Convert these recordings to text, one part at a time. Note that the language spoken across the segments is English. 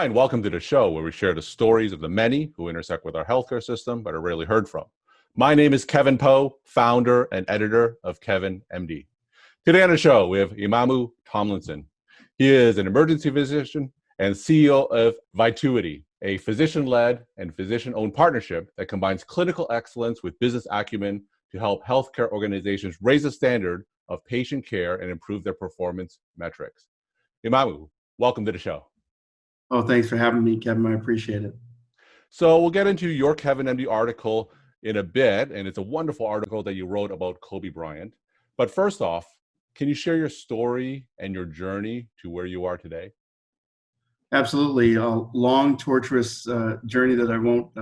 Hi, and welcome to the show where we share the stories of the many who intersect with our healthcare system but are rarely heard from. My name is Kevin Poe, founder and editor of Kevin MD. Today on the show, we have Imamu Tomlinson. He is an emergency physician and CEO of Vituity, a physician-led and physician-owned partnership that combines clinical excellence with business acumen to help healthcare organizations raise the standard of patient care and improve their performance metrics. Imamu, welcome to the show. Oh, thanks for having me, Kevin. I appreciate it. So we'll get into your Kevin MD article in a bit, and it's a wonderful article that you wrote about Kobe Bryant. But first off, can you share your story and your journey to where you are today? Absolutely. A long, torturous journey that I won't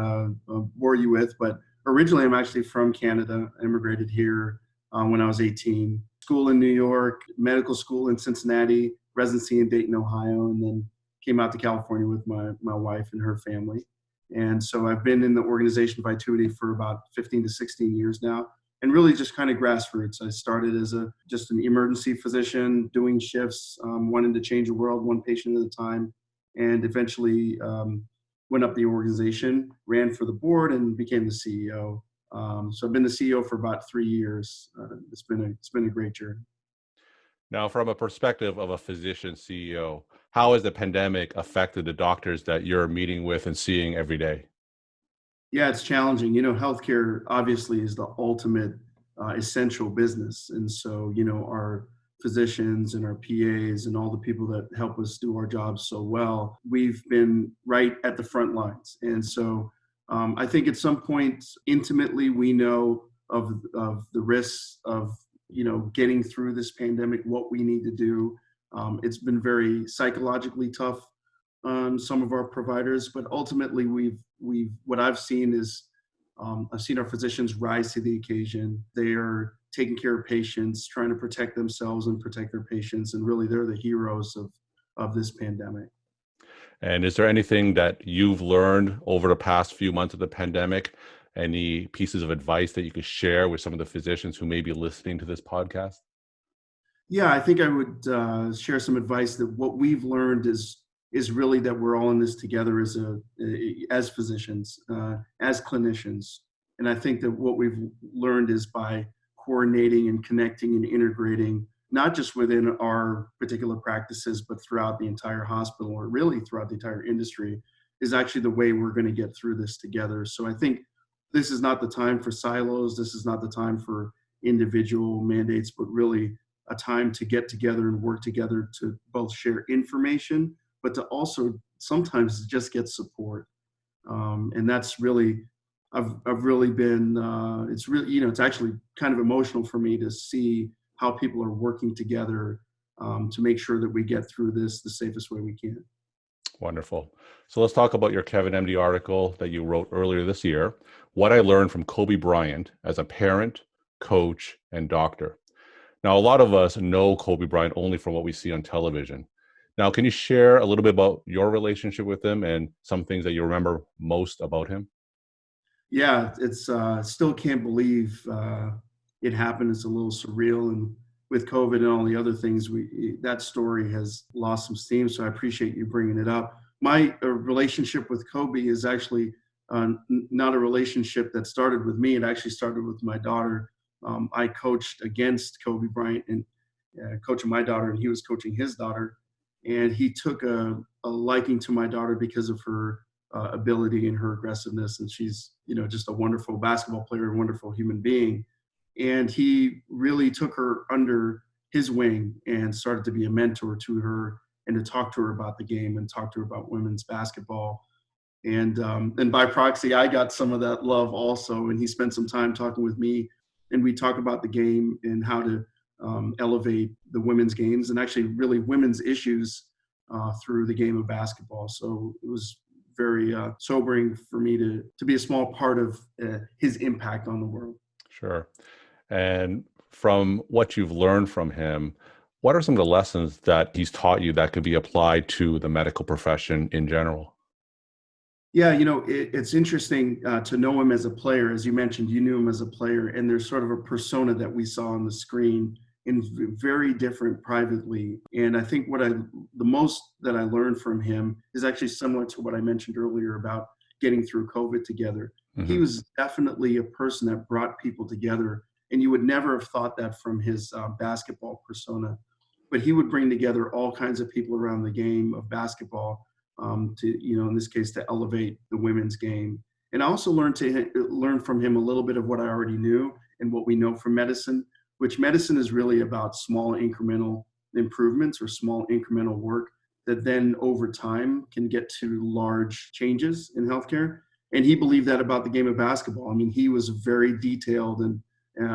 bore you with, but originally I'm actually from Canada. I immigrated here when I was 18. School in New York, medical school in Cincinnati, residency in Dayton, Ohio, and then came out to California with my wife and her family. And so I've been in the organization Vituity for about 15 to 16 years now, and really just kind of grassroots. I started as just an emergency physician doing shifts, wanting to change the world one patient at a time, and eventually went up the organization, ran for the board, and became the CEO. So I've been the CEO for about 3 years. It's been a great journey. Now, from a perspective of a physician CEO, how has the pandemic affected the doctors that you're meeting with and seeing every day? Yeah, it's challenging. Healthcare obviously is the ultimate essential business. And so, our physicians and our PAs and all the people that help us do our jobs so well, we've been right at the front lines. And so I think at some point, intimately, we know of the risks of, getting through this pandemic, what we need to do. It's been very psychologically tough on some of our providers, but ultimately what I've seen is I've seen our physicians rise to the occasion. They are taking care of patients, trying to protect themselves and protect their patients, and really they're the heroes of this pandemic. And is there anything that you've learned over the past few months of the pandemic? Any pieces of advice that you could share with some of the physicians who may be listening to this podcast? Yeah, I think I would share some advice that what we've learned is really that we're all in this together as physicians, as clinicians. And I think that what we've learned is by coordinating and connecting and integrating, not just within our particular practices, but throughout the entire hospital or really throughout the entire industry, is actually the way we're going to get through this together. So I think this is not the time for silos. This is not the time for individual mandates, but really a time to get together and work together to both share information, but to also sometimes just get support. And that's really, I've really been, it's really, it's actually kind of emotional for me to see how people are working together to make sure that we get through this the safest way we can. Wonderful. So let's talk about your Kevin MD article that you wrote earlier this year, What I Learned from Kobe Bryant as a Parent, Coach, and Doctor. Now, a lot of us know Kobe Bryant only from what we see on television. Now, can you share a little bit about your relationship with him and some things that you remember most about him? Yeah, it's still can't believe it happened. It's a little surreal, and with COVID and all the other things, that story has lost some steam. So I appreciate you bringing it up. My relationship with Kobe is actually not a relationship that started with me. It actually started with my daughter. I coached against Kobe Bryant and coaching my daughter, and he was coaching his daughter. And he took a liking to my daughter because of her ability and her aggressiveness. And she's, just a wonderful basketball player, a wonderful human being. And he really took her under his wing and started to be a mentor to her and to talk to her about the game and talk to her about women's basketball. And by proxy, I got some of that love also. And he spent some time talking with me, and we talk about the game and how to elevate the women's games and actually really women's issues through the game of basketball. So it was very sobering for me to be a small part of his impact on the world. Sure. And from what you've learned from him, what are some of the lessons that he's taught you that could be applied to the medical profession in general? Yeah, it's interesting to know him as a player. As you mentioned, you knew him as a player, and there's sort of a persona that we saw on the screen. and very different privately. And I think the most that I learned from him is actually similar to what I mentioned earlier about getting through COVID together. He Hmm. was definitely a person that brought people together, and you would never have thought that from his basketball persona. But he would bring together all kinds of people around the game of basketball to, in this case, to elevate the women's game. And I also learn from him a little bit of what I already knew and what we know from medicine, which medicine is really about small incremental improvements or small incremental work that then over time can get to large changes in healthcare. And he believed that about the game of basketball. I mean, he was very detailed and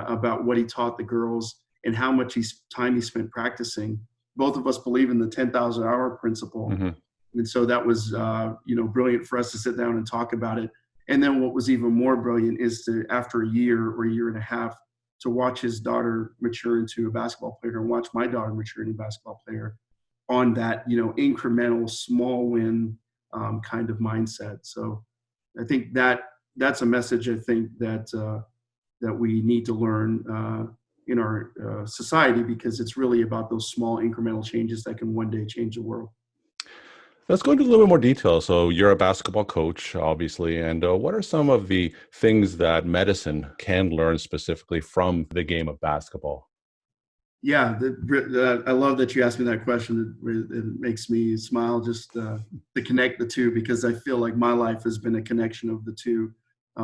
about what he taught the girls and how much time he spent practicing. Both of us believe in the 10,000 hour principle. Hmm. And so that was, brilliant for us to sit down and talk about it. And then what was even more brilliant is to, after a year or a year and a half, to watch his daughter mature into a basketball player and watch my daughter mature into a basketball player on that, incremental small win kind of mindset. So I think that's a message I think that we need to learn in our society, because it's really about those small incremental changes that can one day change the world. Let's go into a little bit more detail. So you're a basketball coach, obviously, and what are some of the things that medicine can learn specifically from the game of basketball? Yeah, I love that you asked me that question. It makes me smile just to connect the two, because I feel like my life has been a connection of the two,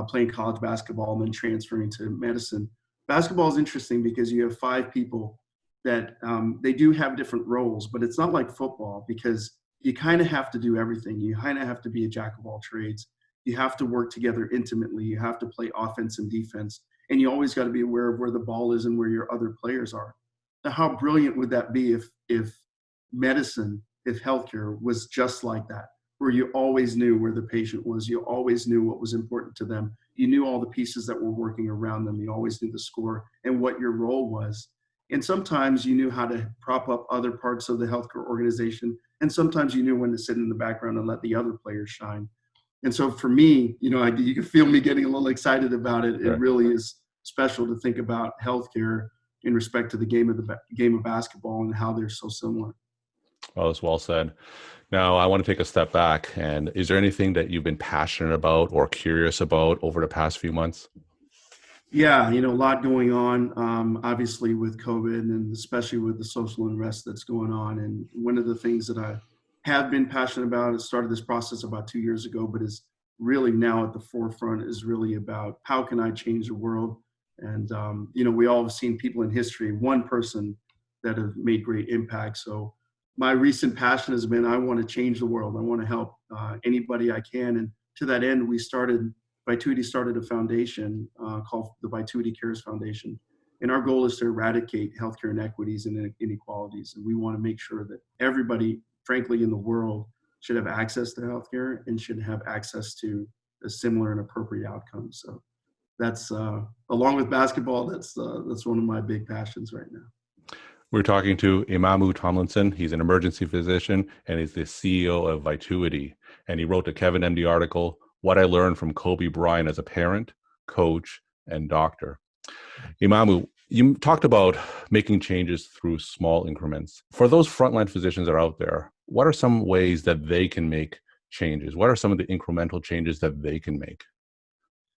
playing college basketball and then transferring to medicine. Basketball is interesting because you have five people that they do have different roles, but it's not like football, because you kind of have to do everything. You kind of have to be a jack of all trades. You have to work together intimately. You have to play offense and defense, and you always got to be aware of where the ball is and where your other players are. Now, how brilliant would that be if medicine, if healthcare was just like that, where you always knew where the patient was, you always knew what was important to them, you knew all the pieces that were working around them, you always knew the score and what your role was. And sometimes you knew how to prop up other parts of the healthcare organization, and sometimes you knew when to sit in the background and let the other players shine. And so for me, you can feel me getting a little excited about it. It Sure. really is special to think about healthcare in respect to the game of basketball and how they're so similar. Well, that's well said. Now, I want to take a step back. And is there anything that you've been passionate about or curious about over the past few months? Yeah, a lot going on, obviously with COVID and especially with the social unrest that's going on. And one of the things that I have been passionate about, it started this process about 2 years ago, but is really now at the forefront, is really about how can I change the world? And, we all have seen people in history, one person that have made great impact. So my recent passion has been, I want to change the world. I want to help anybody I can. And to that end, Vituity started a foundation called the Vituity Cares Foundation. And our goal is to eradicate healthcare inequities and inequalities. And we want to make sure that everybody, frankly, in the world should have access to healthcare and should have access to a similar and appropriate outcome. So that's along with basketball, that's one of my big passions right now. We're talking to Imamu Tomlinson. He's an emergency physician and he's the CEO of Vituity. And he wrote the Kevin MD article, What I Learned from Kobe Bryant as a Parent, Coach, and Doctor. Imamu, you talked about making changes through small increments. For those frontline physicians that are out there, what are some ways that they can make changes? What are some of the incremental changes that they can make?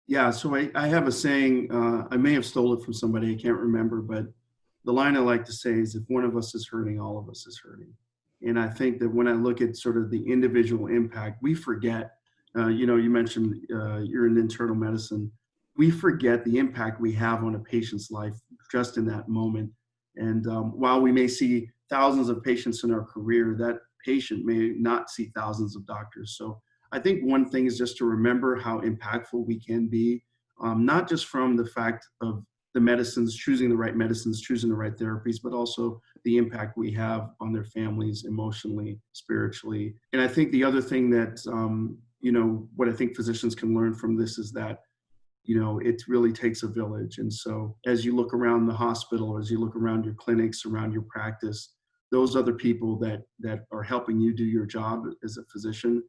Yeah, so I have a saying, I may have stole it from somebody, I can't remember, but the line I like to say is, if one of us is hurting, all of us is hurting. And I think that when I look at sort of the individual impact, we forget, you mentioned you're in internal medicine. We forget the impact we have on a patient's life just in that moment. And while we may see thousands of patients in our career, that patient may not see thousands of doctors. So I think one thing is just to remember how impactful we can be, not just from the fact of the medicines, choosing the right medicines, choosing the right therapies, but also the impact we have on their families emotionally, spiritually. And I think the other thing that, what I think physicians can learn from this is that, it really takes a village. And so as you look around the hospital, as you look around your clinics, around your practice, those other people that are helping you do your job as a physician,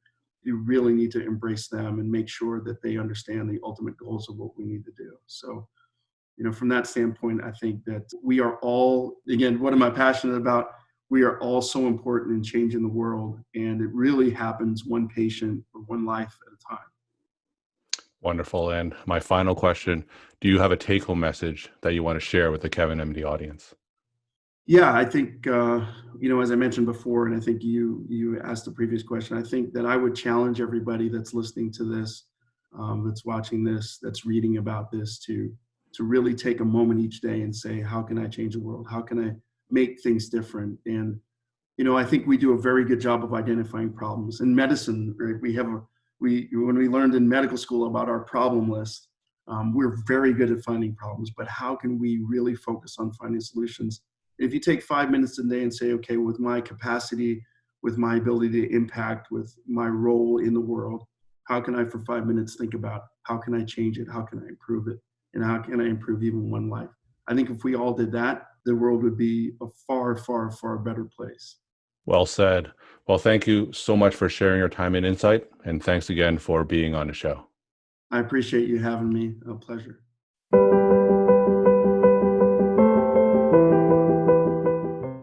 you really need to embrace them and make sure that they understand the ultimate goals of what we need to do. So from that standpoint, I think that we are all, again, what am I passionate about? We are all so important in changing the world, and it really happens one patient or one life at a time. Wonderful. And my final question, do you have a take-home message that you want to share with the Kevin MD audience? Yeah, I think, as I mentioned before, and I think you asked the previous question, I think that I would challenge everybody that's listening to this, that's watching this, that's reading about this, to really take a moment each day and say, how can I change the world? How can I make things different? And I think we do a very good job of identifying problems. In medicine, right, when we learned in medical school about our problem list, we're very good at finding problems, but how can we really focus on finding solutions? If you take 5 minutes a day and say, okay, with my capacity, with my ability to impact, with my role in the world, how can I, for 5 minutes, think about how can I change it? How can I improve it? And how can I improve even one life? I think if we all did that, the world would be a far, far, far better place. Well said. Well, thank you so much for sharing your time and insight. And thanks again for being on the show. I appreciate you having me. A pleasure.